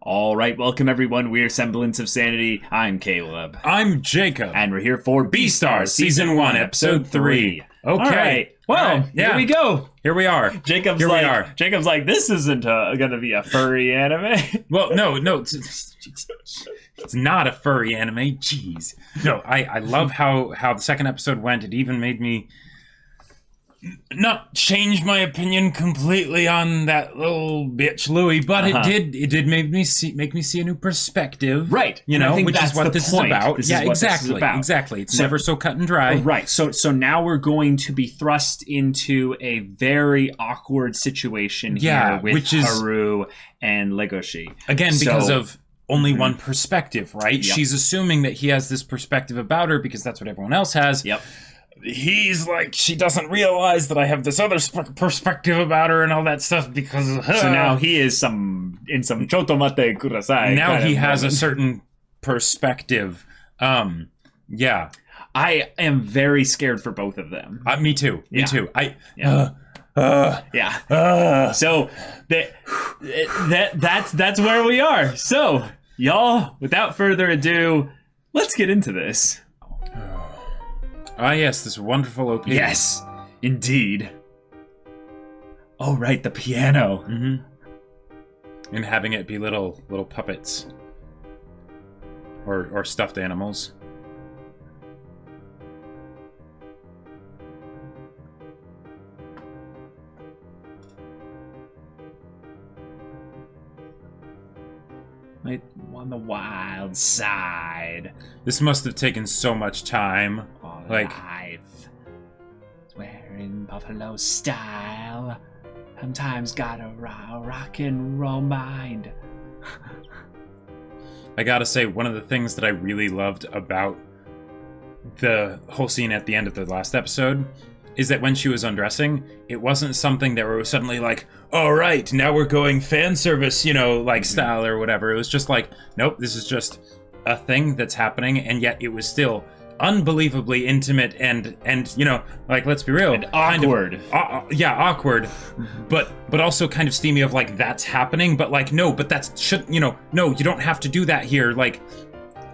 All right, welcome everyone. We're Semblance of Sanity. I'm Caleb. I'm Jacob. And we're here for Beastars, Season 1, Episode 3. Okay. All right. Well, here we go. Here we are. Jacob's like, this isn't going to be a furry anime. Well, no, it's not a furry anime. Jeez. No, I love how the second episode went. It even made me not change my opinion completely on that little bitch Louis, but it did make me see a new perspective. Right. You know, which is what this is about. Exactly. It's never so cut and dry. Right. So now we're going to be thrust into a very awkward situation here with Haru and Legoshi. Again, because of only one perspective, right? Yep. She's assuming that he has this perspective about her because that's what everyone else has. Yep. He's like, she doesn't realize that I have this other perspective about her and all that stuff because of her. So now he is in some chotomate kurasai. Now he has a certain perspective. Yeah. I am very scared for both of them. Me too. Me too. So that's where we are. So, y'all, without further ado, let's get into this. Ah, yes, this wonderful OP. Yes, indeed. Oh, right, the piano. Mm-hmm. And having it be little puppets. Or stuffed animals. Like, on the wild side. This must have taken so much time. Life. Wearing buffalo style. Sometimes got a rock and roll mind. I gotta say, one of the things that I really loved about the whole scene at the end of the last episode is that when she was undressing, it wasn't something that was suddenly like, all right, now we're going fan service, style or whatever. It was just like, nope, this is just a thing that's happening, and yet it was still unbelievably intimate and let's be real, and awkward. Awkward, but also kind of steamy of like that's happening, but like no, but that's no, you don't have to do that here. Like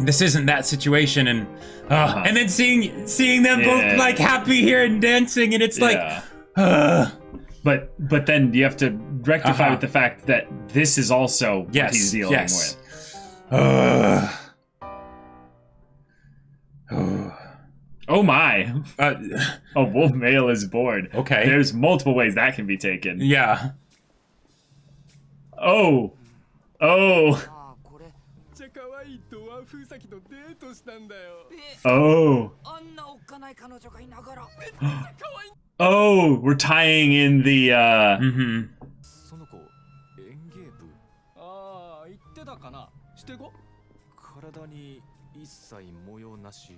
this isn't that situation, and and then seeing them both like happy here and dancing, and it's but then you have to rectify with the fact that this is also what he's dealing with. Oh my. A wolf male is born. Okay. There's multiple ways that can be taken. Yeah. Oh. Oh. Oh, we're tying in the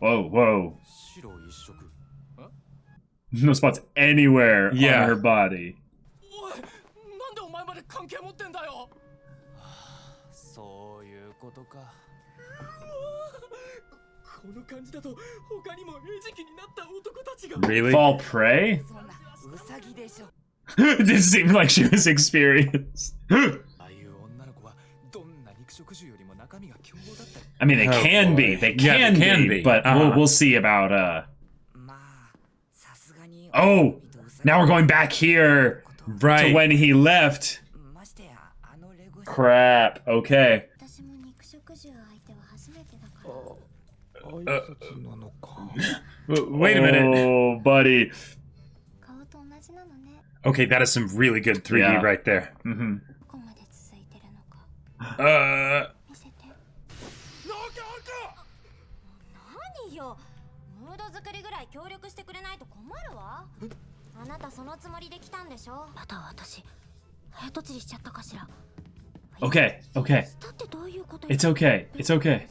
Whoa. No spots anywhere on her body. Really? Fall prey? It didn't seem like she was experienced. I mean, they can be. They can be. But we'll see about. Oh, now we're going back here to when he left. Crap. Okay. Wait a minute. Oh, buddy. Okay, that is some really good 3D right there. Okay. It's okay.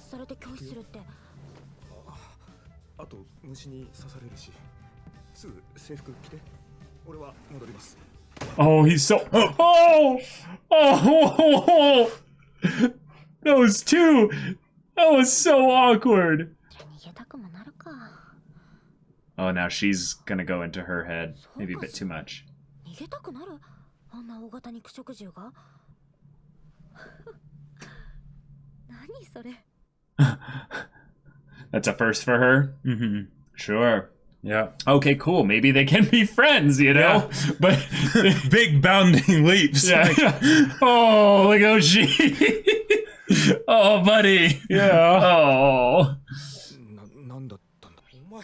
Oh, he's so... Oh! Those two! That was so awkward! Oh, now she's gonna go into her head. Maybe a bit too much. That's a first for her? Mm-hmm. Sure. Yeah. Okay, cool. Maybe they can be friends, you know? Yeah. But big bounding leaps. Yeah. Oh, Legoshi. Oh, buddy. Yeah. Oh. なんだったんだ。お前、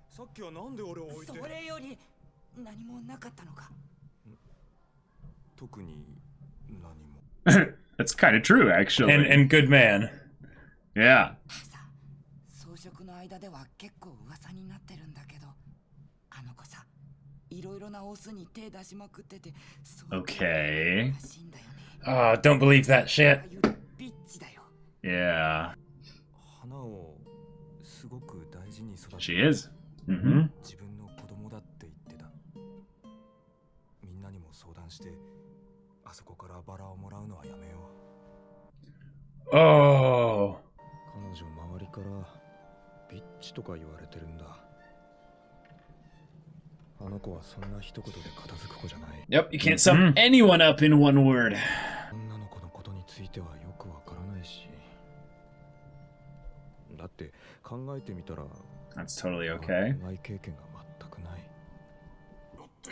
さっきはなんで俺を置いて。それより何もなかったのか。特に何も。That's kind of true, actually. And good man. Yeah. 装飾の間では結構噂になってるんだけど、あの子さ、いろいろなオスに手出しまくってて、Okay. Don't believe that shit. ビッチだよ。Yeah. 花をすごく大事に育て。She is. Mm-hmm. 自分の子供だって言ってた。みんなにも相談して、あそこからバラをもらうのはやめよう。Oh. 彼女周りからビッチとか言われてるんだ。あの子はそんな一言で片付く子じゃない。Yep, you can't sum anyone up in one word. 女の子のことについてはよくわからないし。だって考えてみたら。That's totally okay. 恋愛経験が全くない。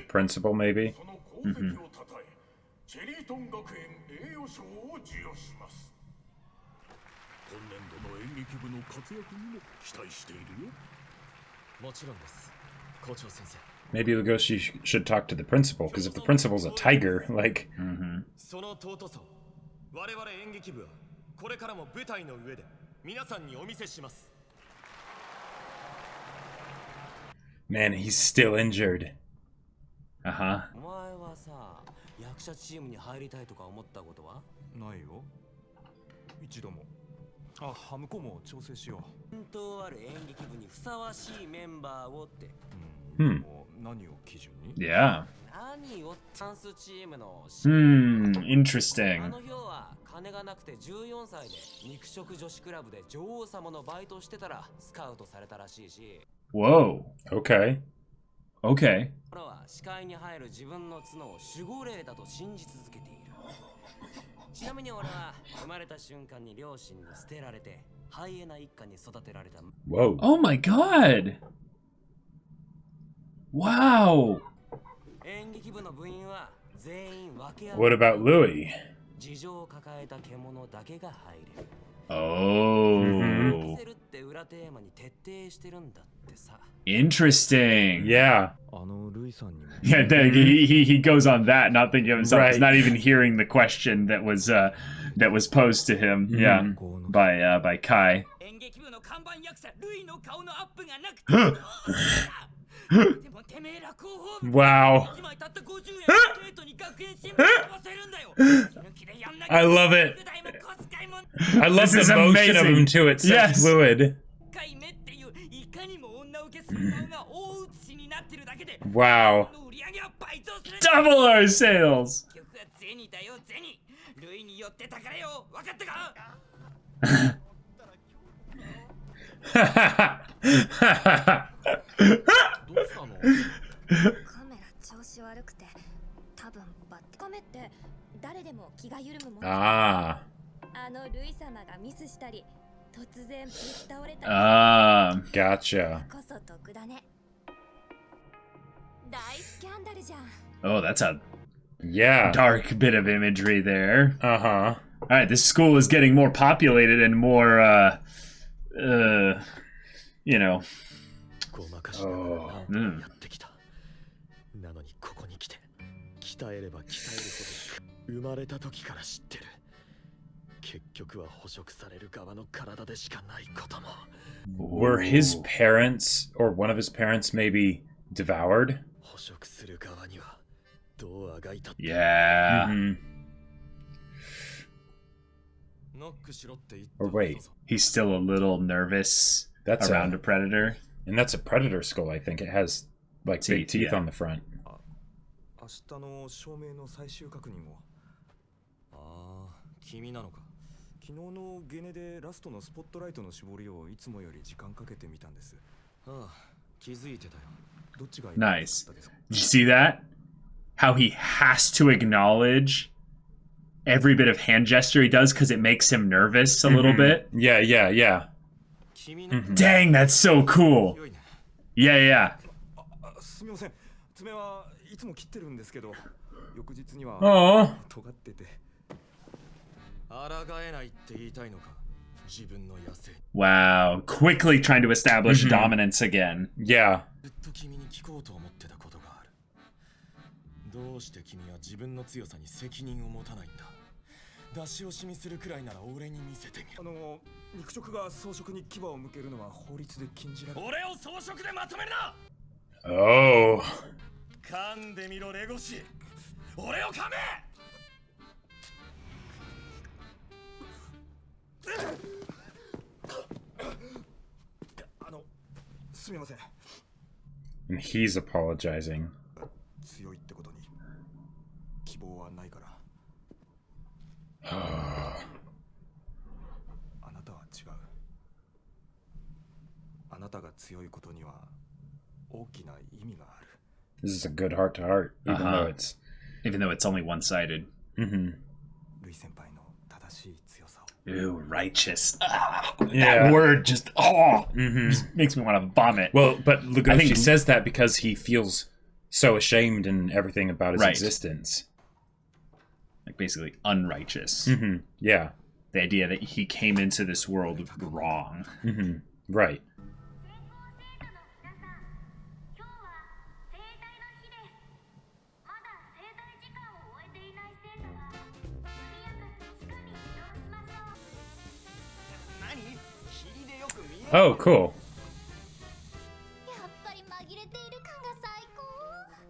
Principal, maybe? Mm-hmm. チェリートン学園栄誉賞を授与します。今年度の演劇部の活躍にも期待しているよ。もちろんです。校長先生。Maybe Legoshi should talk to the principal, because if the principal's a tiger, like... Mm-hmm. その尊さを我々演劇部はこれからも舞台の上で皆さんにお見せします。Man, he's still injured. Uh-huh. お前はさ、役者チームに入りたいとか思ったことは？ないよ。一度も。あ、ハムコも調整しよう。本当ある演劇部にふさわしいメンバーをって。何を基準に？ Yeah. 何をダンスチームの。Interesting. あの日は金がなくて14歳で肉食女子クラブで女王様のバイトしてたらスカウトされたらしいし。Whoa. Okay. Okay. 俺は視界に入る自分の角を守護霊だと信じ続けている。ちなみに俺は生まれた瞬間に両親に捨てられてハイエナ一家に育てられた。 Whoa. Oh my god. Wow. 演劇部の部員は全員分け合う。 What about Louis? 事情を抱えた獣だけが入れる。Oh. せるって裏テーマに徹底してるんだってさ。 Interesting. Yeah. あのルイさんにも。 Yeah, he goes on that, not thinking of himself. He's not even hearing the question that was posed to him. Yeah, by Kai. 演劇部の看板役者ルイの顔のアップがなくて。でもてめえら広報部。 Wow. 今たった50円生徒に学園新聞を載せるんだよ。 I love it. I love the motion of him too. It's so fluid. Wow. Double our sales. Ah. Gotcha. Oh, that's a Yeah. dark bit of imagery there. Uh-huh. All right, this school is getting more populated and more, you know. Oh. なのにここに来て鍛えれば鍛えるほど生まれた時から知ってる。結局は捕食される側の体でしかないことも。 Were his parents, or one of his parents, maybe devoured? 捕食する側にはどうあがいたって。 Yeah. Mm-hmm. ノックしろって言った。 Or wait, He's still a little nervous That's around a- a predator. and that's a predator skull, I think. It has, like, big Teeth, teeth yeah. on the front. 明日の照明の最終確認を。ああ、君なのか。昨日のゲネでラストのスポットライトの絞りをいつもより時間かけてみたんです。ああ、気づいてたよ。どっちが Nice. Did you see that? How he has to acknowledge every bit of hand gesture he does because it makes him nervous a little bit. Yeah, yeah, yeah. Dang, that's so cool. Yeah, yeah. すみません。爪はいつも切ってるんですけど、翌日には Oh. 尖ってて。抗えないって言いたいのか。自分の野生。Wow, quickly trying to establish dominance again. Yeah. ずっと君に聞こうと思ってたことがある。どうして君は自分の強さに責任を持たないんだ。出し惜しみするくらいなら俺に見せてみる。肉食が草食に牙を向けるのは法律で禁じられる。俺を草食でまとめるな。 Oh. 噛んでみろレゴシ。俺を噛め。すみません。 And he's apologizing. 強いってことに希望はないから。あなたは違う。あなたが強いことには大きな意味がある。 This is a good heart to heart, even though it's only one-sided. ルイ先輩の正しい強さを。 Ooh, righteous. Yeah. That word just just makes me want to vomit. Well, but Legoshi says that because he feels so ashamed and everything about his existence. Like basically unrighteous. Yeah. The idea that he came into this world wrong. Right. Oh, cool.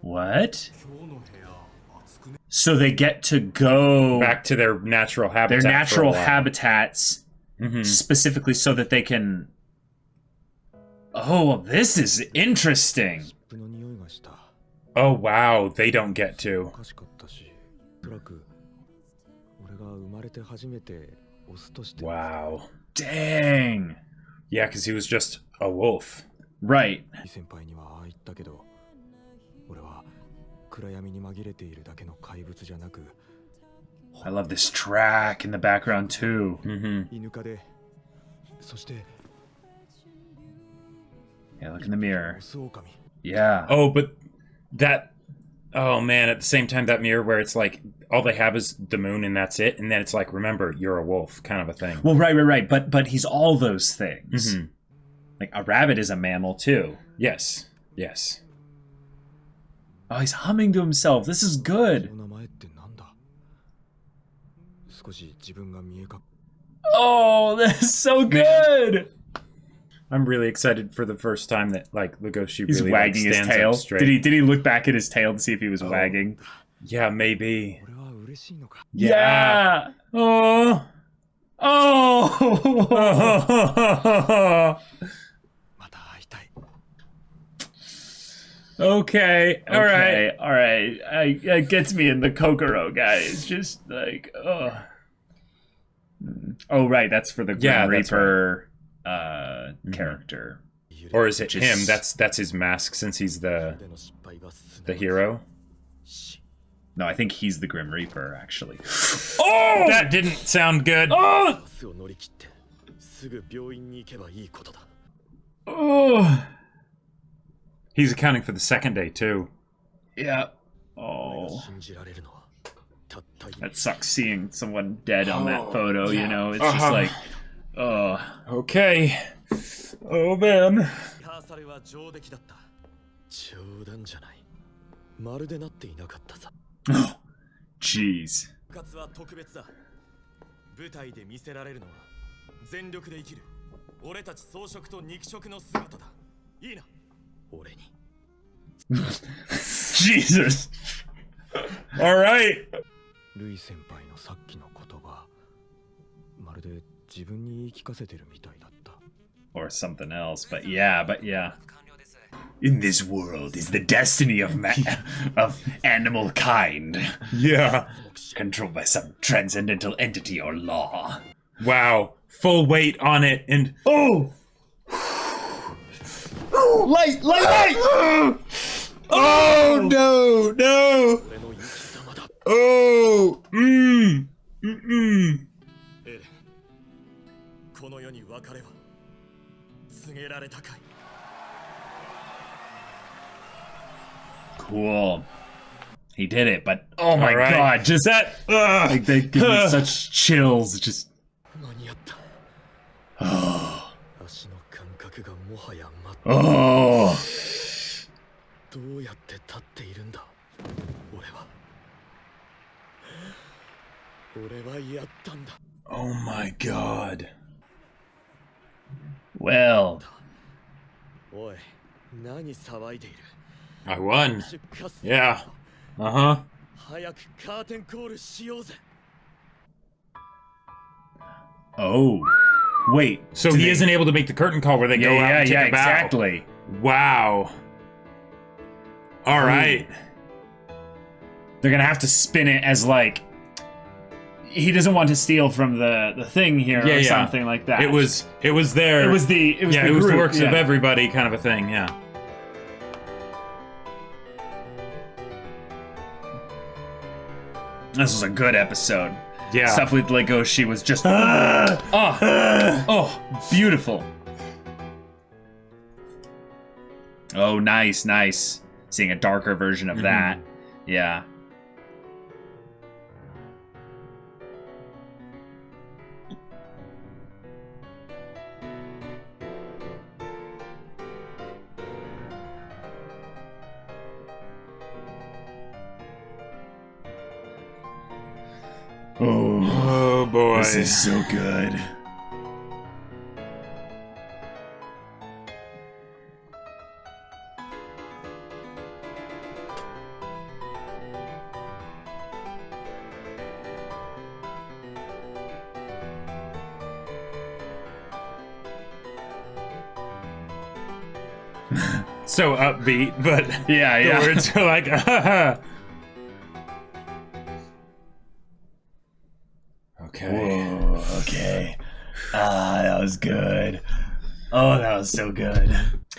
What? So they get to go back to their natural habitat. Their natural habitats, specifically so that they can. Oh, this is interesting. Oh wow, they don't get to. Wow. Dang. Yeah, because he was just a wolf. Right. I love this track in the background too. Yeah, look in the mirror. Yeah. Oh, but that... Oh, man, at the same time, that mirror where it's like, all they have is the moon and that's it, and then it's like, remember, you're a wolf, kind of a thing. Well, right. But he's all those things. Like, a rabbit is a mammal, too. Yes. Oh, he's humming to himself. This is good. Oh, this is so good. I'm really excited for the first time that like Legoshi He's really wagging like, his tail. Did he look back at his tail to see if he was wagging? Yeah, maybe. Yeah. Oh. Okay. All right. It gets me in the Kokoro, guys. Just like, oh. Oh, right. That's for the Grim Reaper character. Or is it him? That's his mask since he's the hero. No, I think he's the Grim Reaper, actually. Oh! That didn't sound good. Oh! Oh! He's accounting for the second day, too. Yeah. Oh. That sucks seeing someone dead on that photo, you know? It's just like, oh. Okay. Oh, man. Oh, jeez. Jesus. All right. Or something else, but yeah. In this world is the destiny of animal kind. Yeah. Controlled by some transcendental entity or law. Wow. Full weight on it and... Oh! Oh, light! Oh, no! Oh! エレン、この世に別れは告げられたかい。 Cool. He did it, but oh my right. god, just that. Like they give me such chills. Just. 間に合った。足の感覚がもはやOh. どうやって立っているんだ。俺はやったんだ。 Oh my god. Well. おい、何騒いでいる。 I won. 出荷す Yeah. Uh-huh. 早くカーテンコールしようぜ。 Oh. Wait. So do he they- isn't able to make the curtain call where they go out and take a bow. exactly. Wow. All right. They're gonna have to spin it as like he doesn't want to steal from the thing here or something like that. It was there. It was the group, works of everybody kind of a thing. Yeah. This was a good episode. Yeah. Stuff with Legoshi was just beautiful. Oh, nice. Seeing a darker version of that. Yeah. Oh boy. This is so good. So upbeat, but Yeah, the words are like, okay. Whoa, okay. That was good. Oh, that was so good.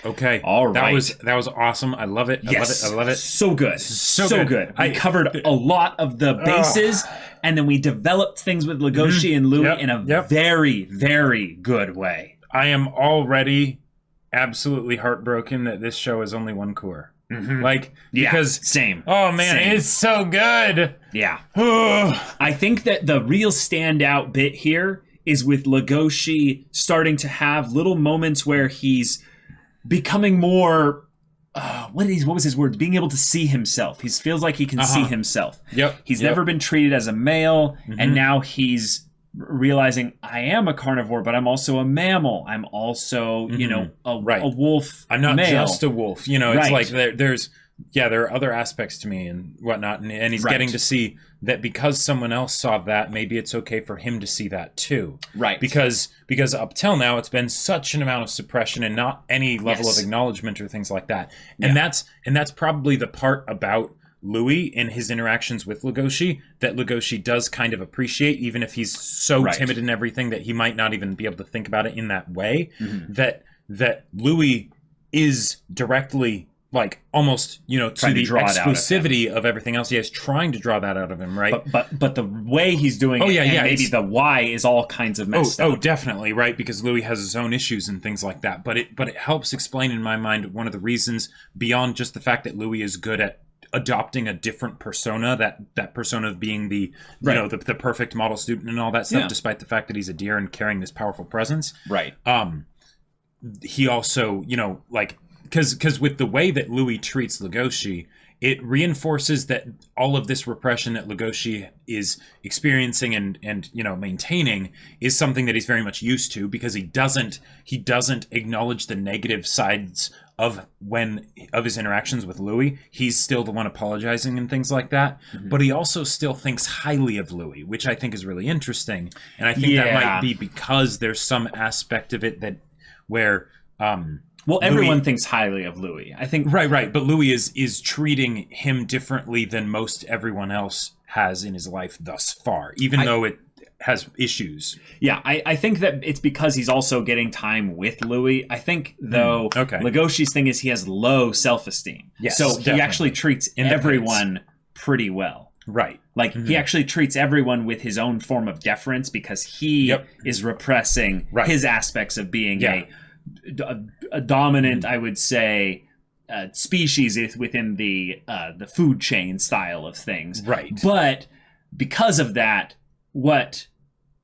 Okay. All right. That was awesome. I love it. I love it. So good. So good. I We covered a lot of the bases, and then we developed things with Legoshi and Louis in a very, very good way. I am already absolutely heartbroken that this show is only one core. Like, because same. Oh man, Same. it's so good. Yeah. I think that the real standout bit here is with Legoshi starting to have little moments where he's becoming more what was his word? Being able to see himself. He feels like he can see himself. He's never been treated as a male, and now he's realizing I am a carnivore, but I'm also a mammal. I'm also, you know, a wolf. I'm not male. just a wolf. You know, it's like there are other aspects to me and whatnot, and he's getting to see that because someone else saw that, maybe it's okay for him to see that too. Right. Because up till now it's been such an amount of suppression and not any level of acknowledgement or things like that. And that's probably the part about Louis and his interactions with Legoshi that Legoshi does kind of appreciate, even if he's so timid and everything that he might not even be able to think about it in that way. That Louis is directly, like, almost, you know, to the exclusivity of everything else. He is trying to draw that out of him, right? But the way he's doing it, and maybe the why is all kinds of messed up. Oh, definitely, right? Because Louis has his own issues and things like that. But it helps explain, in my mind, one of the reasons beyond just the fact that Louis is good at adopting a different persona, that persona of being the you know the perfect model student and all that stuff, despite the fact that he's a deer and carrying this powerful presence. He also, you know, like, because with the way that Louis treats Legoshi, it reinforces that all of this repression that Legoshi is experiencing and you know maintaining is something that he's very much used to, because he doesn't acknowledge the negative sides of his interactions with Louis. He's still the one apologizing and things like that, but he also still thinks highly of Louis, which I think is really interesting. And I think that might be because there's some aspect of it that where well, everyone thinks highly of Louis. I think right, but Louis is treating him differently than most everyone else has in his life thus far, even though it has issues. Yeah, I think that it's because he's also getting time with Louis. I think, though, Legoshi's thing is he has low self-esteem. Yes, so definitely. He actually treats everyone pretty well. Right. Like, he actually treats everyone with his own form of deference because he is repressing his aspects of being a dominant, I would say, species within the food chain style of things. Right. But because of that, what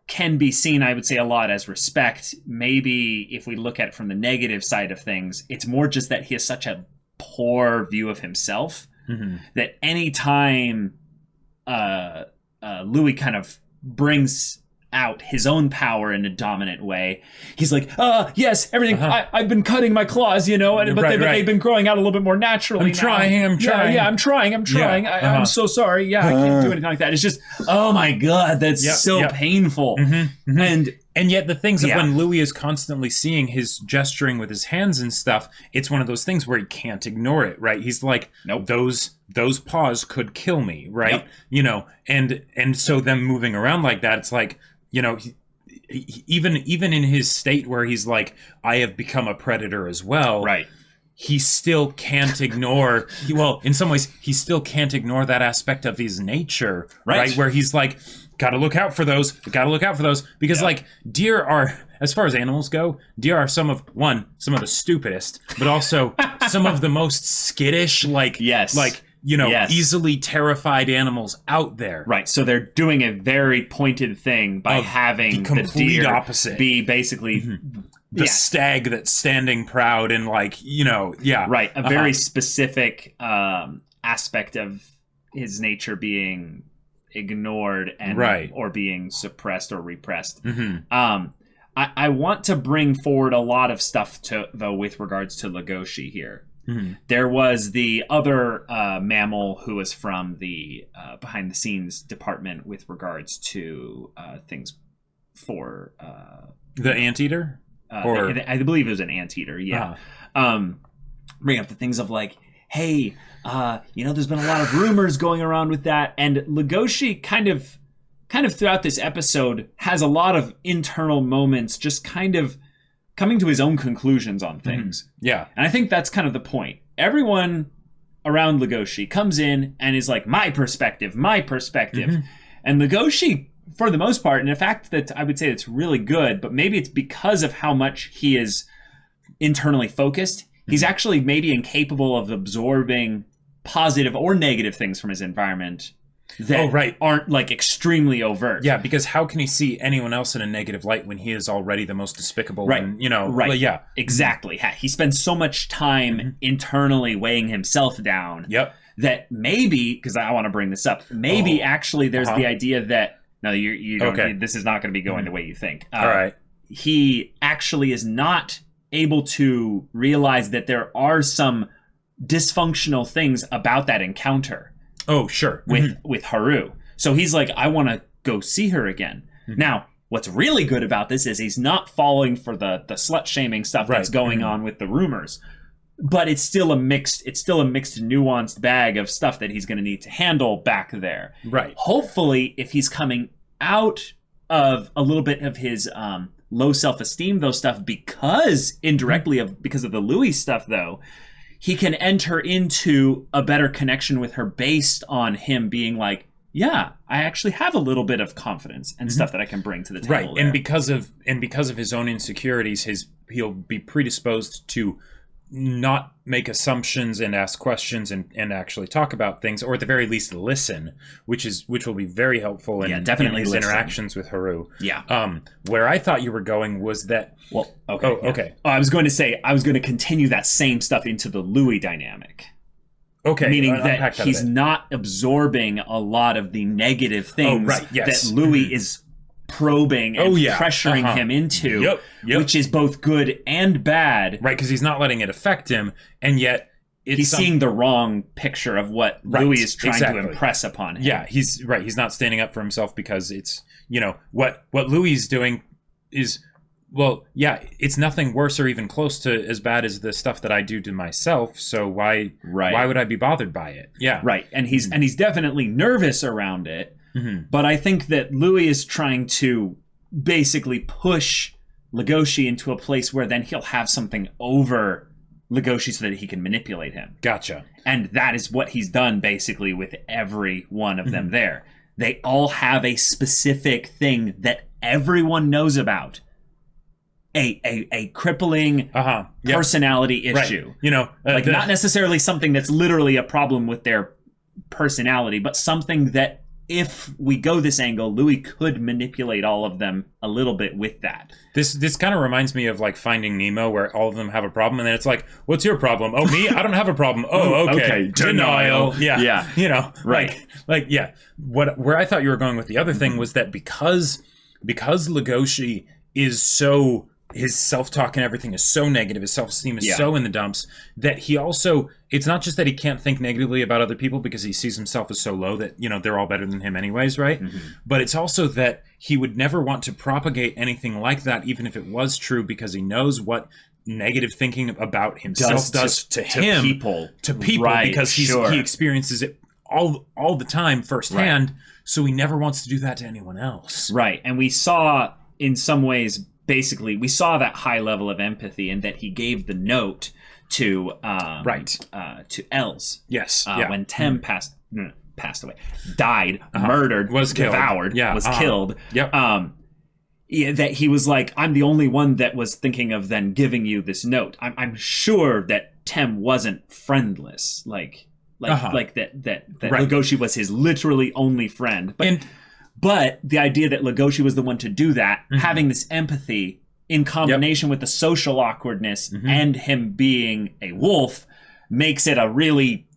can be seen, I would say, a lot as respect, maybe if we look at it from the negative side of things, it's more just that he has such a poor view of himself that anytime Louis kind of brings out his own power in a dominant way, he's like, yes, everything, I've been cutting my claws, you know, but they've been growing out a little bit more naturally. I'm trying. Yeah, I'm trying. I'm so sorry. I can't do anything like that. It's just, oh my God, that's so painful. And yet the things that when Louis is constantly seeing his gesturing with his hands and stuff, it's one of those things where he can't ignore it, right? He's like, nope, those paws could kill me, right? You know, and so them moving around like that, it's like, you know, even in his state where he's like, I have become a predator as well, right? He still can't ignore. In some ways, he still can't ignore that aspect of his nature, right? Where he's like, gotta look out for those. Because like deer are, as far as animals go, deer are some of the stupidest, but also some of the most skittish, easily terrified animals out there. Right. So they're doing a very pointed thing by having the deer opposite be basically the stag that's standing proud and like, you know, right. A very specific aspect of his nature being ignored and or being suppressed or repressed. I want to bring forward a lot of stuff though with regards to Legoshi here. There was the other mammal who was from the behind the scenes department with regards to things for the anteater. I believe it was an anteater. Bring up the things of like, hey, you know, there's been a lot of rumors going around with that, and Legoshi kind of throughout this episode has a lot of internal moments, just kind of coming to his own conclusions on things. And I think that's kind of the point. Everyone around Legoshi comes in and is like, my perspective. And Legoshi, for the most part, and in fact that I would say it's really good, but maybe it's because of how much he is internally focused, he's actually maybe incapable of absorbing positive or negative things from his environment that aren't like extremely overt. Yeah, because how can he see anyone else in a negative light when he is already the most despicable? Right. And, you know, Exactly. He spends so much time internally weighing himself down. That maybe, because I want to bring this up, maybe actually there's the idea that no, you don't. This is not going to be going the way you think. All right. He actually is not able to realize that there are some dysfunctional things about that encounter. Oh, sure. With Haru. So he's like, I want to go see her again. Now, what's really good about this is he's not falling for the slut shaming stuff that's going on with the rumors. But it's still a mixed, nuanced bag of stuff that he's going to need to handle back there. Right. Hopefully, if he's coming out of a little bit of his low self-esteem, those stuff, because of the Louis stuff, though, he can enter into a better connection with her based on him being like, yeah, I actually have a little bit of confidence and stuff that I can bring to the table. Right. There. And because of his own insecurities, he'll be predisposed to not make assumptions and ask questions and actually talk about things, or at the very least listen, which will be very helpful in his interactions with Haru. Where I thought you were going was that I was going to continue that same stuff into the Louis dynamic. Meaning that he's not absorbing a lot of the negative things that Louis is probing and pressuring him into, which is both good and bad. Right, because he's not letting it affect him, and yet he's seeing the wrong picture of what Louis is trying to impress upon him. Yeah, he's right. He's not standing up for himself because it's, you know, what Louis is doing is, well, yeah, it's nothing worse or even close to as bad as the stuff that I do to myself. So why would I be bothered by it? Yeah, right. And he's definitely nervous around it. But I think that Louis is trying to basically push Legoshi into a place where then he'll have something over Legoshi so that he can manipulate him. Gotcha. And that is what he's done basically with every one of them there. They all have a specific thing that everyone knows about. A crippling personality issue. Right. You know, like not necessarily something that's literally a problem with their personality, but something that if we go this angle, Louis could manipulate all of them a little bit with that. This kind of reminds me of like Finding Nemo, where all of them have a problem, and then it's like, "What's your problem? Oh, me? I don't have a problem. Oh, okay. Denial. Yeah. You know, right. Like yeah. Where I thought you were going with the other thing was that because Legoshi is so, his self-talk and everything is so negative, his self-esteem is so in the dumps, that he also, it's not just that he can't think negatively about other people because he sees himself as so low that, you know, they're all better than him anyways, right? But it's also that he would never want to propagate anything like that, even if it was true, because he knows what negative thinking about himself does to him, people, right, because he experiences it all the time firsthand, so he never wants to do that to anyone else. Right, and we saw in some ways, basically, we saw that high level of empathy in that he gave the note to to Els. Yes, when Tem passed away, died, murdered, was killed, devoured, was killed. Yep. That he was like, I'm the only one that was thinking of then giving you this note. I'm sure that Tem wasn't friendless, like that Legoshi was his literally only friend. But the idea that Legoshi was the one to do that, having this empathy in combination with the social awkwardness and him being a wolf, makes it a really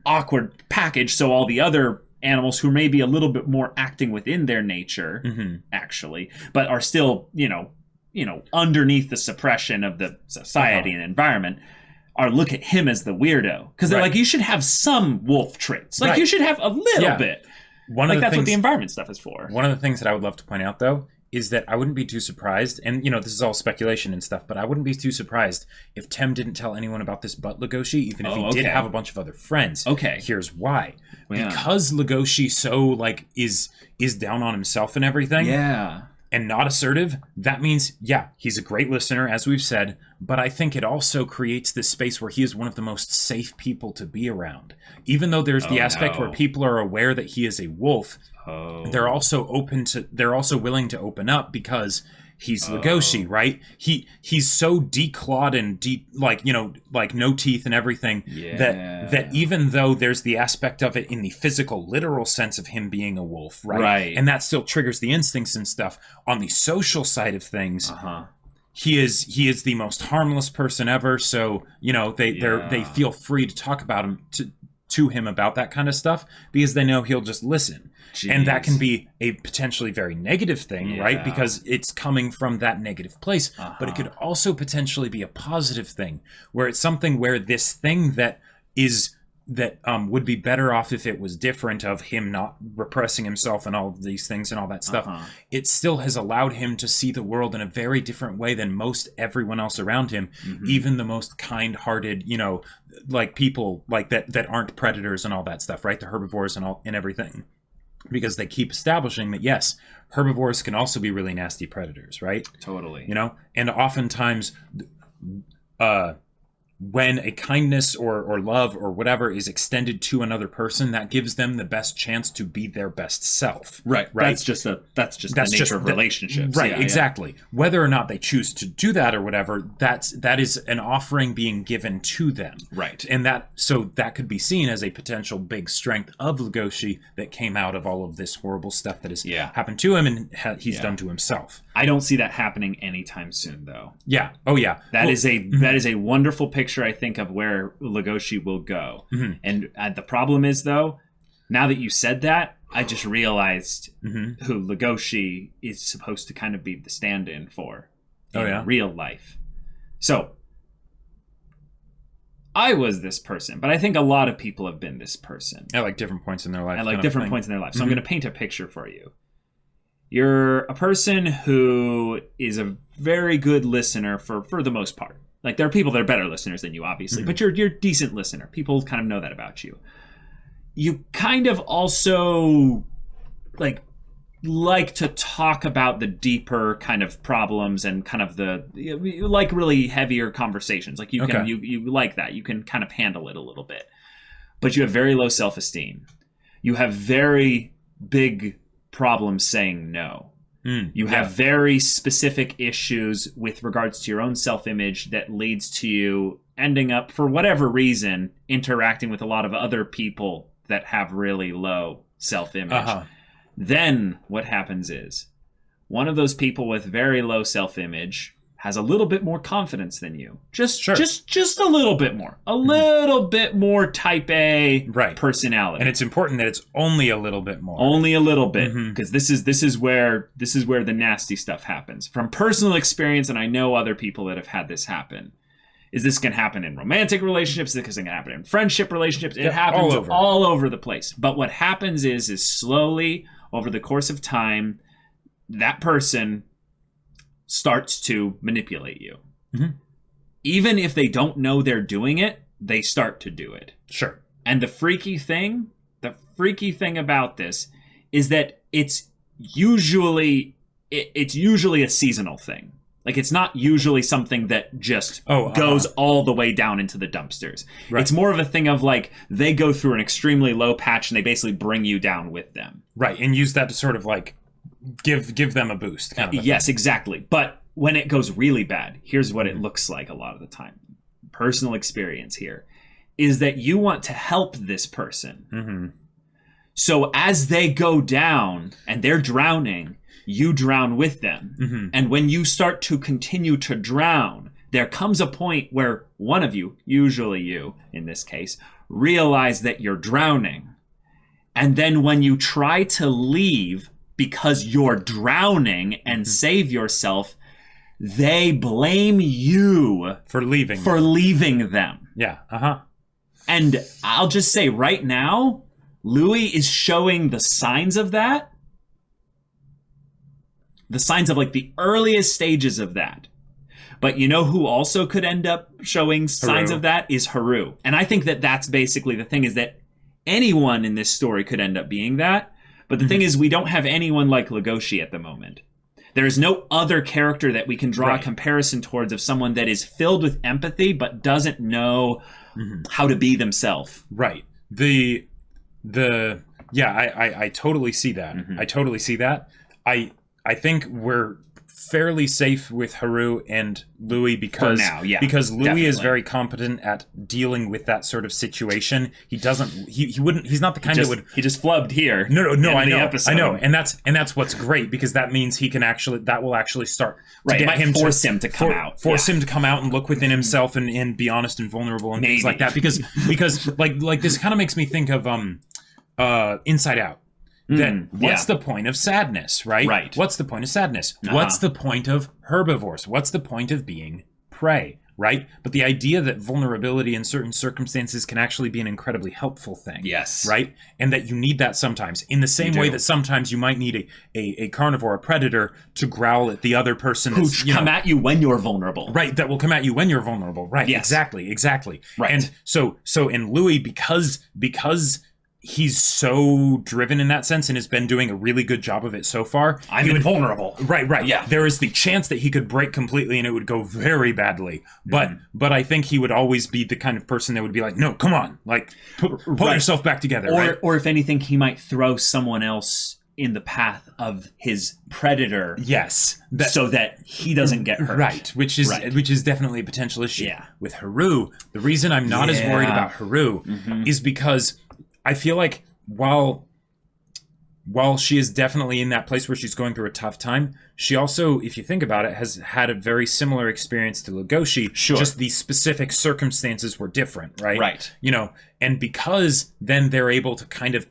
awkward package. So all the other animals who may be a little bit more acting within their nature, actually, but are still, you know, underneath the suppression of the society and environment, are look at him as the weirdo. Because they're like, you should have some wolf traits. Like, you should have a little bit. That's what the environment stuff is for. One of the things that I would love to point out, though, is that I wouldn't be too surprised, and, you know, this is all speculation and stuff, but I wouldn't be too surprised if Tem didn't tell anyone about this but Legoshi, even if he did have a bunch of other friends. Okay. Here's why. Because Legoshi so, like, is down on himself and everything. Yeah. And not assertive, that means, he's a great listener, as we've said, but I think it also creates this space where he is one of the most safe people to be around. Even though there's the aspect where people are aware that he is a wolf, they're also willing to open up because he's Legoshi, right? He's so declawed and like no teeth and everything that even though there's the aspect of it in the physical, literal sense of him being a wolf, right? And that still triggers the instincts and stuff. On the social side of things, he is the most harmless person ever. So, you know, they feel free to talk about him to him about that kind of stuff because they know he'll just listen. Jeez. And that can be a potentially very negative thing, right? Because it's coming from that negative place. But it could also potentially be a positive thing where it's something where this thing that would be better off if it was different, of him not repressing himself and all of these things and all that stuff. It still has allowed him to see the world in a very different way than most everyone else around him, even the most kind-hearted, you know, like people like that aren't predators and all that stuff, right? The herbivores and everything. Because they keep establishing that, yes, herbivores can also be really nasty predators, right? Totally. You know? And oftentimes, when a kindness or love or whatever is extended to another person, that gives them the best chance to be their best self. Right. That's just the nature of relationships. Right, exactly. Whether or not they choose to do that or whatever, that is an offering being given to them. Right. And that could be seen as a potential big strength of Legoshi that came out of all of this horrible stuff that has happened to him and he's done to himself. I don't see that happening anytime soon, though. Yeah. Oh, yeah. That is a wonderful picture, I think, of where Legoshi will go. And the problem is, though, now that you said that, I just realized who Legoshi is supposed to kind of be the stand-in for in real life. So, I was this person, but I think a lot of people have been this person. At like different points in their life. At like different points in their life. So I'm going to paint a picture for you. You're a person who is a very good listener for the most part. Like, there are people that are better listeners than you, obviously, but you're a decent listener. People kind of know that about you. You kind of also, like, like to talk about the deeper kind of problems and kind of you like really heavier conversations. Like you can you like that. You can kind of handle it a little bit. But you have very low self-esteem. You have very big problems saying no. You have very specific issues with regards to your own self-image that leads to you ending up, for whatever reason, interacting with a lot of other people that have really low self-image. Then what happens is one of those people with very low self-image has a little bit more confidence than you. Just a little bit more. A little bit more type A personality. And it's important that it's only a little bit more. Only a little bit, because this is where the nasty stuff happens. From personal experience, and I know other people that have had this happen. Is this can happen in romantic relationships? Is this can happen in friendship relationships? It happens all over the place. But what happens is slowly, over the course of time, that person starts to manipulate you. Even if they don't know they're doing it, they start to do it. Sure. And the freaky thing about this is that it's usually a seasonal thing. Like, it's not usually something that just goes all the way down into the dumpsters. Right. It's more of a thing of, like, they go through an extremely low patch and they basically bring you down with them. Right, and use that to sort of, like, give them a boost. Kind of yes, exactly. But when it goes really bad, here's what it looks like a lot of the time. Personal experience here is that you want to help this person. So as they go down and they're drowning, you drown with them. And when you start to continue to drown, there comes a point where one of you, usually you in this case, realize that you're drowning. And then when you try to leave because you're drowning and save yourself, they blame you for leaving them. Yeah. And I'll just say right now, Louis is showing the signs of that. The signs of, like, the earliest stages of that. But you know who also could end up showing signs of that is Haru. And I think that that's basically the thing, is that anyone in this story could end up being that. But the thing is, we don't have anyone like Legoshi at the moment. There is no other character that we can draw a comparison towards of someone that is filled with empathy but doesn't know how to be themselves. Right. I totally see that. I totally see that. I think we're fairly safe with Haru and Louis because because Louis is very competent at dealing with that sort of situation. He doesn't he's not the kind that would he just flubbed here. No, I know. And that's what's great, because that means he can will actually start to get him force him to come out. Force him to come out and look within himself and be honest and vulnerable and things like that. Because like this kind of makes me think of Inside Out. Then what's the point of sadness, right? Right. What's the point of sadness? What's the point of herbivores? What's the point of being prey, right? But the idea that vulnerability in certain circumstances can actually be an incredibly helpful thing. Yes. Right? And that you need that sometimes. In the same way that sometimes you might need a carnivore, a predator, to growl at the other person who come at you when you're vulnerable. Right, that will come at you when you're vulnerable. Right, yes. Exactly. Right. And so in Louis, because he's so driven in that sense and has been doing a really good job of it so far. I'm invulnerable. Right. Yeah. There is the chance that he could break completely and it would go very badly. But I think he would always be the kind of person that would be like, no, come on. Like, pull yourself back together. Or if anything, he might throw someone else in the path of his predator. Yes. So that he doesn't get hurt. Right. Which is definitely a potential issue. Yeah. With Haru, the reason I'm not as worried about Haru is because I feel like while she is definitely in that place where she's going through a tough time, she also, if you think about it, has had a very similar experience to Legoshi. Sure. Just the specific circumstances were different, right? Right. You know, and because then they're able to kind of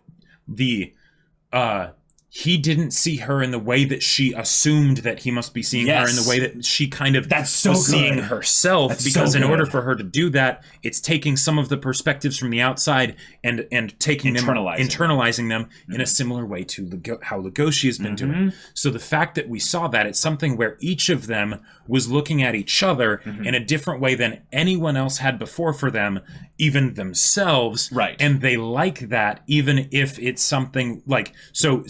he didn't see her in the way that she assumed that he must be seeing her, in the way that she kind of was seeing herself. Because in order for her to do that, it's taking some of the perspectives from the outside and taking internalizing them in a similar way to how Legoshi has been doing. So the fact that we saw that, it's something where each of them was looking at each other in a different way than anyone else had before for them, even themselves. Right. And they like that, even if it's something like so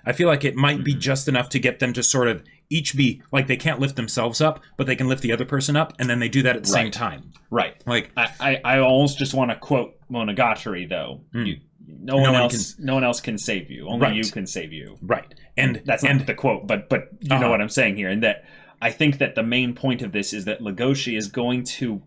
I feel like it might be just enough to get them to sort of each be like, they can't lift themselves up, but they can lift the other person up, and then they do that at the same time. Right. Like, I almost just want to quote Monogatari though. No one else can save you. Only you can save you. Right. And that's not the quote, but you know what I'm saying here. And that I think that the main point of this is that Legoshi is going to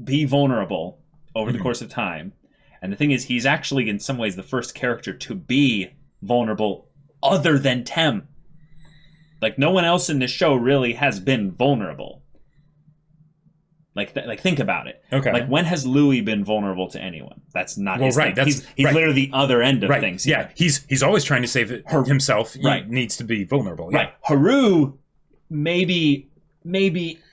be vulnerable over the course of time. And the thing is, he's actually in some ways the first character to be vulnerable other than Tem. Like, no one else in this show really has been vulnerable. Like think about it. Okay. Like, when has Louis been vulnerable to anyone? That's not his right. thing. He's literally the other end of things. Yeah. He's always trying to save himself. He needs to be vulnerable. Yeah. Right. Haru, maybe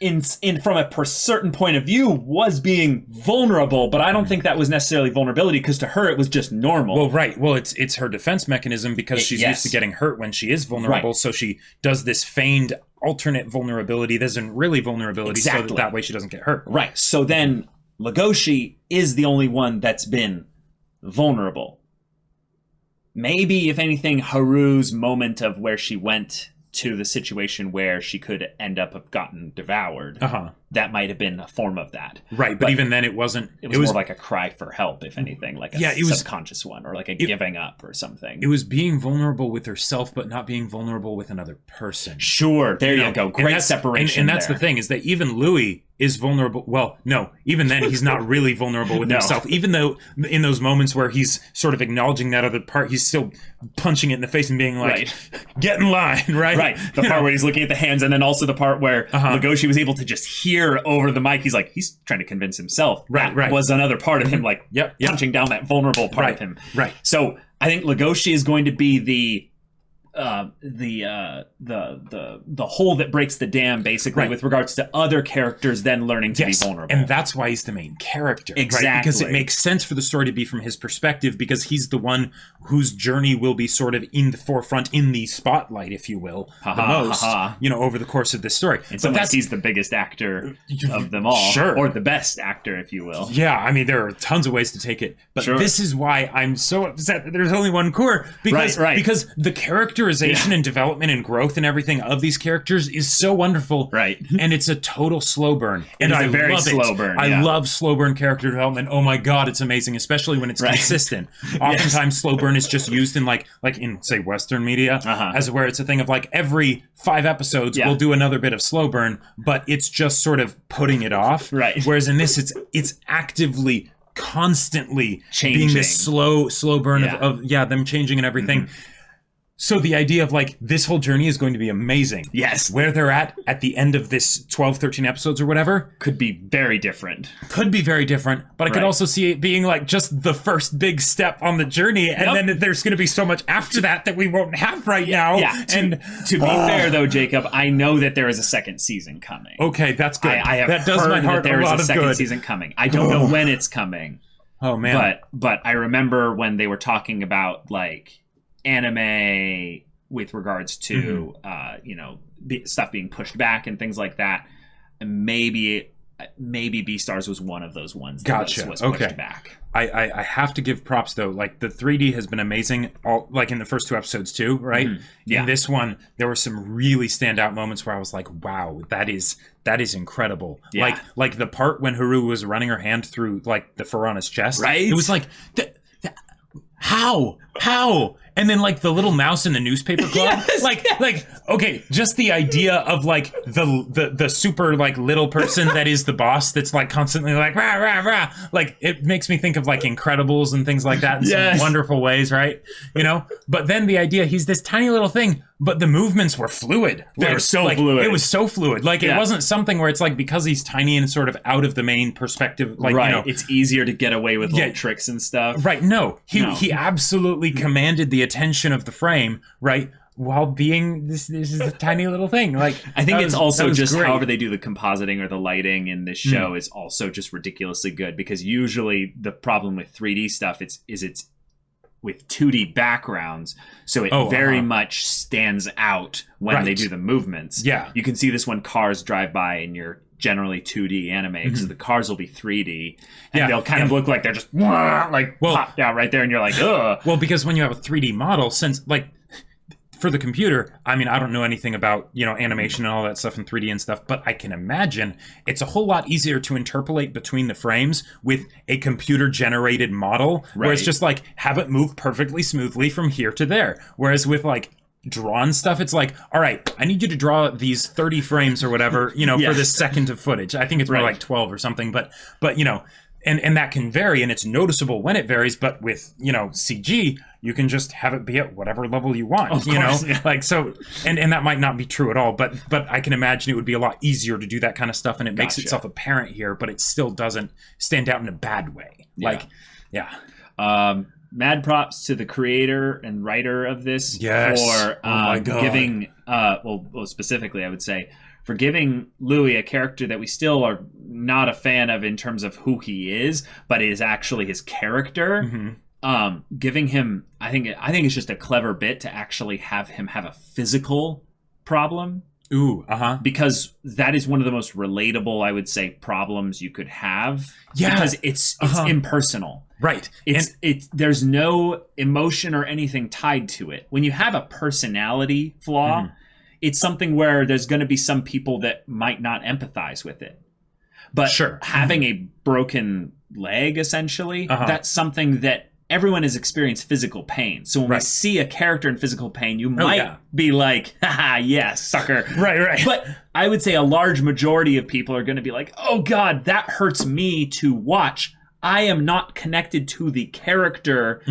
in from a certain point of view was being vulnerable, but I don't think that was necessarily vulnerability, because to her it was just normal. Well, right. Well, it's her defense mechanism, because she's used to getting hurt when she is vulnerable, so she does this feigned alternate vulnerability that isn't really vulnerability, so that way she doesn't get hurt. Right. So then Legoshi is the only one that's been vulnerable. Maybe, if anything, Haru's moment of where she went to the situation where she could end up have gotten devoured. That might have been a form of that. Right, but even then it wasn't. It was more like a cry for help, if anything, like a subconscious one, or like a giving up or something. It was being vulnerable with herself, but not being vulnerable with another person. Sure, there you go. Great separation. And that's the thing, is that even Louis is vulnerable. Well, no, even then he's not really vulnerable with himself. Even though in those moments where he's sort of acknowledging that other part, he's still punching it in the face and being like, get in line, right? Right. The part where he's looking at the hands, and then also the part where Legoshi was able to just hear over the mic. He's trying to convince himself. That was another part of him, like punching down that vulnerable part of him. Right. So I think Legoshi is going to be the hole that breaks the dam, basically, with regards to other characters then learning to be vulnerable. And that's why he's the main character. Exactly. Right? Because it makes sense for the story to be from his perspective, because he's the one whose journey will be sort of in the forefront, in the spotlight, if you will, the most, over the course of this story. In some ways, he's the biggest actor of them all. Sure. Or the best actor, if you will. Yeah, I mean, there are tons of ways to take it. But this is why I'm so upset that there's only one core. Because the characterization and development and growth and everything of these characters is so wonderful. Right. And it's a total slow burn. And I very love slow it. burn. I love slow burn character development. Oh my God, it's amazing, especially when it's consistent. Oftentimes slow burn is just used in like in, say, Western media, as where it's a thing of like every 5 episodes we'll do another bit of slow burn, but it's just sort of putting it off. Right. Whereas in this, it's actively, constantly changing. Being this slow burn of them changing and everything. So the idea of like this whole journey is going to be amazing. Yes. Where they're at the end of this 12, 13 episodes or whatever could be very different. But I could also see it being like just the first big step on the journey, and then there's going to be so much after that we won't have right now. Yeah. And to be fair though, Jacob, I know that there is a second season coming. Okay, that's good. I have that does heard my heart that there a is lot a of second good. season coming. I don't know when it's coming. Oh man. But I remember when they were talking about like anime with regards to stuff being pushed back and things like that, and maybe Beastars was one of those ones that was pushed back. I have to give props though. Like the 3D has been amazing, all like in the first 2 episodes too, right? In this one, there were some really standout moments where I was like, "Wow, that is incredible!" Yeah. Like the part when Haru was running her hand through like the Farana's chest, right? It was like, how? And then like the little mouse in the newspaper club, like okay, just the idea of like the super like little person that is the boss that's like constantly like rah rah rah, like it makes me think of like Incredibles and things like that in some wonderful ways, right? But then the idea he's this tiny little thing, but the movements were fluid. They were so fluid. It was so fluid. Like it wasn't something where it's like because he's tiny and sort of out of the main perspective, like it's easier to get away with little tricks and stuff. Right. No, he absolutely commanded the attention of the frame, right? While being this is a tiny little thing. Like I think it's also just great. however they do the compositing or the lighting in this show is also just ridiculously good, because usually the problem with 3D stuff it's with 2D backgrounds, so it very much stands out when they do the movements. Yeah. You can see this when cars drive by and you're generally 2D anime, because the cars will be 3D and they'll kind of look like they're just popped out right there, and you're like, ugh. Well, because when you have a 3D model, since like for the computer, I mean, I don't know anything about, animation and all that stuff in 3D and stuff, but I can imagine it's a whole lot easier to interpolate between the frames with a computer-generated model, where it's just like, have it move perfectly smoothly from here to there. Whereas with, like, drawn stuff, it's like, all right, I need you to draw these 30 frames or whatever, for this second of footage. I think it's more like 12 or something, but and that can vary, and it's noticeable when it varies. But with CG, you can just have it be at whatever level you want. Of course, like so, and that might not be true at all. But I can imagine it would be a lot easier to do that kind of stuff, and it makes itself apparent here, but it still doesn't stand out in a bad way. Mad props to the creator and writer of this for giving, specifically I would say, for giving Louis a character that we still are not a fan of in terms of who he is, but is actually his character. Giving him, I think it's just a clever bit to actually have him have a physical problem. Because that is one of the most relatable, I would say, problems you could have. Yeah. Because it's impersonal. Right. There's no emotion or anything tied to it. When you have a personality flaw, it's something where there's going to be some people that might not empathize with it. But having a broken leg, essentially, that's something that everyone has experienced physical pain. So when we see a character in physical pain, you might be like, haha, yes, sucker. Right. But I would say a large majority of people are going to be like, oh God, that hurts me to watch. I am not connected to the character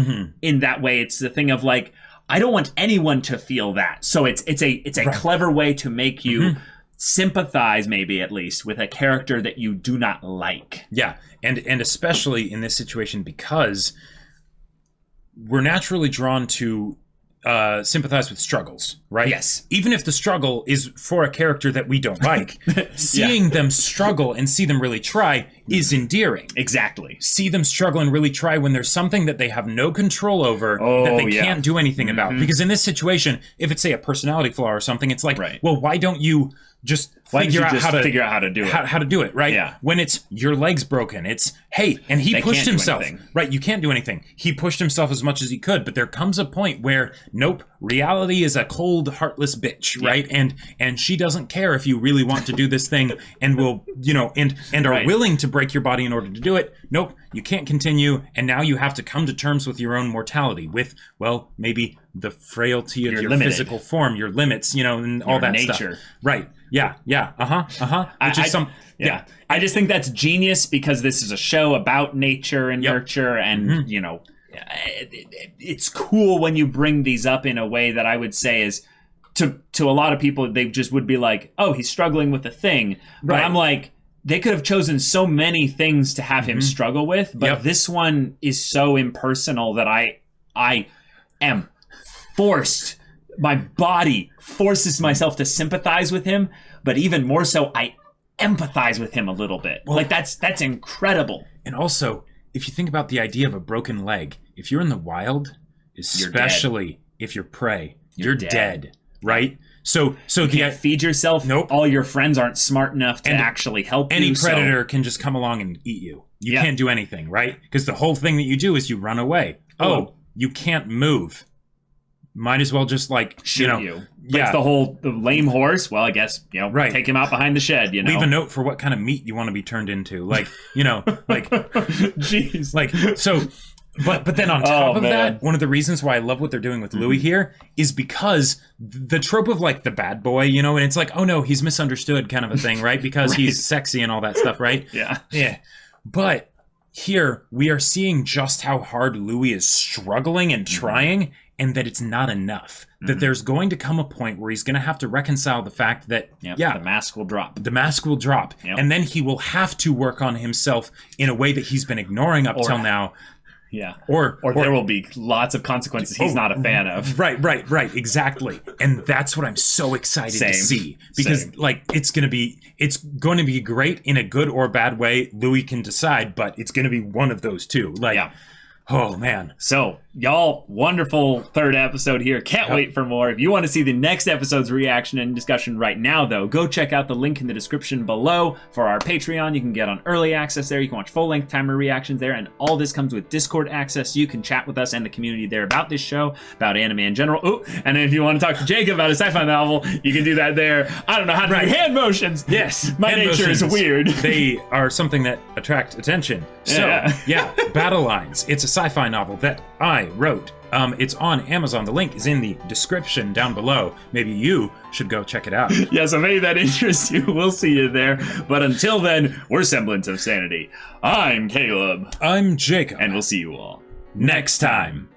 in that way. It's the thing of like, I don't want anyone to feel that. So it's a clever way to make you sympathize, maybe at least, with a character that you do not like. Yeah, and especially in this situation, because we're naturally drawn to sympathize with struggles, right? Yes. Even if the struggle is for a character that we don't like, seeing them struggle and see them really try is endearing. Exactly. See them struggle and really try when there's something that they have no control over that they can't do anything about. Because in this situation, if it's, say, a personality flaw or something, it's like, well, why don't you just figure out how to do it? How to do it, right? Yeah. When it's your leg's broken, it's, hey, and he pushed himself. Right, you can't do anything. He pushed himself as much as he could, but there comes a point where, nope, reality is a cold, heartless bitch, right? And she doesn't care if you really want to do this thing and will, and are willing to break your body in order to do it. Nope, you can't continue, and now you have to come to terms with your own mortality, with, well, maybe the frailty of your physical form, your limits, and all that nature stuff. Right. Yeah. I just think that's genius, because this is a show about nature and nurture, and it's cool when you bring these up in a way that I would say is to a lot of people, they just would be like, oh, he's struggling with a thing. But I'm like, they could have chosen so many things to have him struggle with, but this one is so impersonal that I am forced. My body forces myself to sympathize with him, but even more so, I empathize with him a little bit. Well, like that's incredible. And also, if you think about the idea of a broken leg, if you're in the wild, especially if you're prey, you're dead, right? So you can't feed yourself. Nope. All your friends aren't smart enough to actually help you. Any predator can just come along and eat you. You can't do anything, right? Because the whole thing that you do is you run away. Oh, you can't move. Might as well just shoot you. It's the lame horse. Well, I guess take him out behind the shed. Leave a note for what kind of meat you want to be turned into. Jeez. So. But then on top of that, one of the reasons why I love what they're doing with Louis here is because the trope of the bad boy, and it's like, oh no, he's misunderstood kind of a thing, right? Because he's sexy and all that stuff, right? Yeah. But here we are seeing just how hard Louis is struggling and trying, and that it's not enough. That there's going to come a point where he's going to have to reconcile the fact that, the mask will drop. The mask will drop. And then he will have to work on himself in a way that he's been ignoring up till now. Yeah. Or there will be lots of consequences he's not a fan of. Right, exactly. And that's what I'm so excited to see. Because it's going to be great in a good or bad way. Louis can decide, but it's going to be one of those two. Oh man. So y'all, wonderful third episode here. Can't wait for more. If you want to see the next episode's reaction and discussion right now, though, go check out the link in the description below for our Patreon. You can get on early access there. You can watch full-length timer reactions there, and all this comes with Discord access. You can chat with us and the community there about this show, about anime in general. Ooh, and then if you want to talk to Jacob about a sci-fi novel, you can do that there. I don't know how to do hand motions. Yes, my hand nature motions. is weird. They are something that attract attention. So, yeah, Battle Lines. It's a sci-fi novel that I wrote. It's on Amazon. The link is in the description down below. Maybe you should go check it out. Yeah, so maybe that interests you. We'll see you there. But until then, we're Semblance of Sanity. I'm Caleb. I'm Jacob. And we'll see you all next time.